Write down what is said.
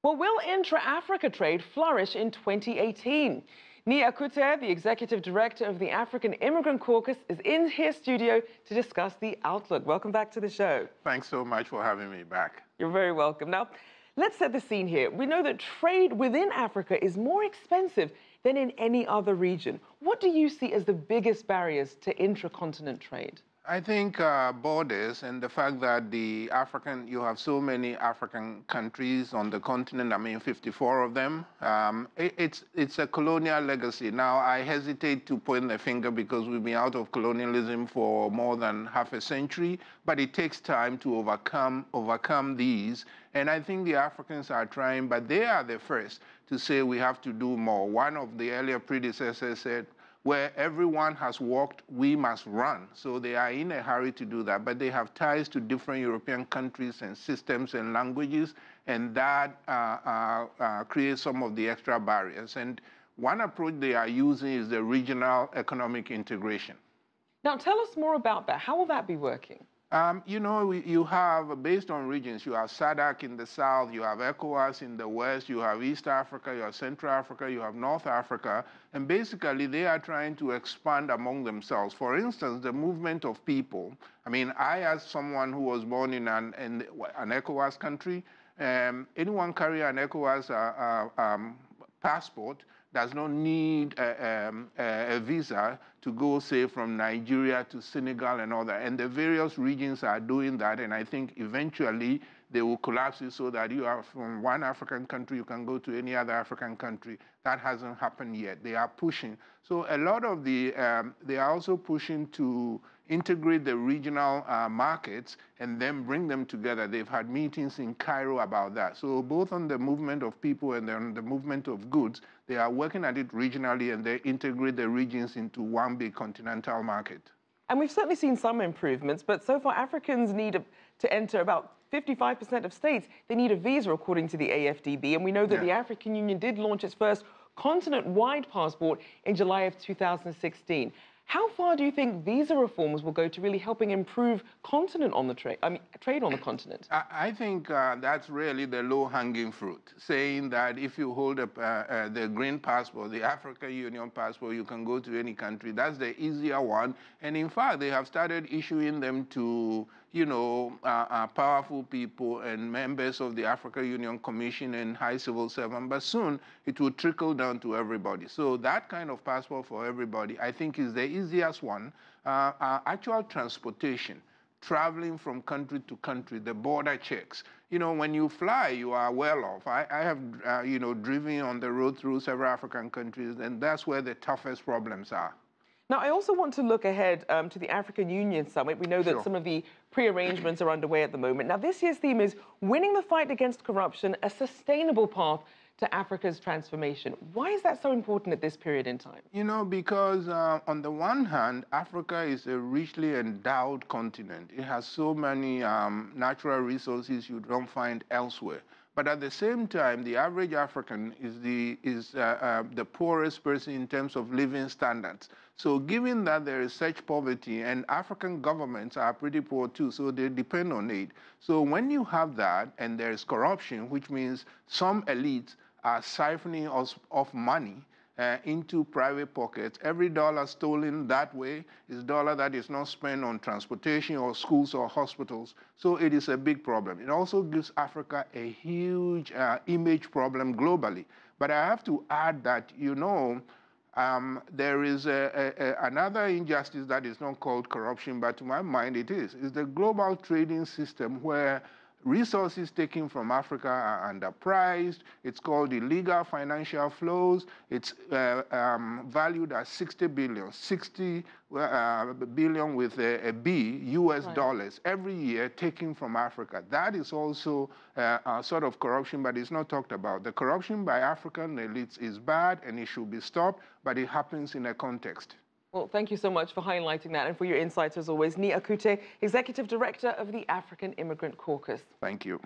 Well, will intra-Africa trade flourish in 2018? Nii Akuetteh, the Executive Director of the African Immigrant Caucus, is in his studio to discuss the outlook. Welcome back to the show. Thanks so much for having me back. You're very welcome. Now, let's set the scene here. We know that trade within Africa is more expensive than in any other region. What do you see as the biggest barriers to intra-continent trade? I think borders and the fact that you have so many African countries on the continent, 54 of them, it's a colonial legacy. Now, I hesitate to point the finger because we've been out of colonialism for more than half a century, but it takes time to overcome these. And I think the Africans are trying, but they are the first to say we have to do more. One of the earlier predecessors said, where everyone has walked, we must run. So they are in a hurry to do that, but they have ties to different European countries and systems and languages, and that creates some of the extra barriers. And one approach they are using is the regional economic integration. Now, tell us more about that. How will that be working? You have, based on regions, you have SADC in the south, you have ECOWAS in the west, you have East Africa, you have Central Africa, you have North Africa, and basically they are trying to expand among themselves. For instance, the movement of people. I, as someone who was born in an ECOWAS country, anyone carry an ECOWAS passport does not need a visa to go, say, from Nigeria to Senegal and all that. And the various regions are doing that, and I think eventually they will collapse it so that you are from one African country, you can go to any other African country. That hasn't happened yet. They are pushing. So a lot of they are also pushing to integrate the regional markets and then bring them together. They've had meetings in Cairo about that. So both on the movement of people and then the movement of goods, they are working at it regionally, and they integrate the regions into one big continental market. And we've certainly seen some improvements, but so far Africans need to enter about 55% of states. They need a visa, according to the AfDB. And we know that the African Union did launch its first continent-wide passport in July of 2016. How far do you think visa reforms will go to really helping improve trade on the continent? I think that's really the low-hanging fruit, saying that if you hold up the green passport, the African Union passport, you can go to any country. That's the easier one. And in fact, they have started issuing them to powerful people and members of the African Union Commission and high civil servants, but soon it will trickle down to everybody. So that kind of passport for everybody, I think, is the easiest one. Actual transportation, traveling from country to country, the border checks. When you fly, you are well off. I have, driven on the road through several African countries, and that's where the toughest problems are. Now, I also want to look ahead to the African Union Summit. We know that some of the pre-arrangements are underway at the moment. Now, this year's theme is Winning the Fight Against Corruption, a Sustainable Path to Africa's Transformation. Why is that so important at this period in time? Because on the one hand, Africa is a richly endowed continent. It has so many natural resources you don't find elsewhere. But at the same time, the average African is the poorest person in terms of living standards. So given that there is such poverty, and African governments are pretty poor too, so they depend on aid. So when you have that, and there is corruption, which means some elites are siphoning off money into private pockets. Every dollar stolen that way is dollar that is not spent on transportation or schools or hospitals. So it is a big problem. It also gives Africa a huge image problem globally. But I have to add that, there is another injustice that is not called corruption, but to my mind it is. It's the global trading system where resources taken from Africa are underpriced. It's called illegal financial flows. It's valued at 60 billion, 60 billion with a B, US dollars, every year taken from Africa. That is also a sort of corruption, but it's not talked about. The corruption by African elites is bad, and it should be stopped, but it happens in a context. Well, thank you so much for highlighting that and for your insights as always. Nii Akuetteh, Executive Director of the African Immigrant Caucus. Thank you.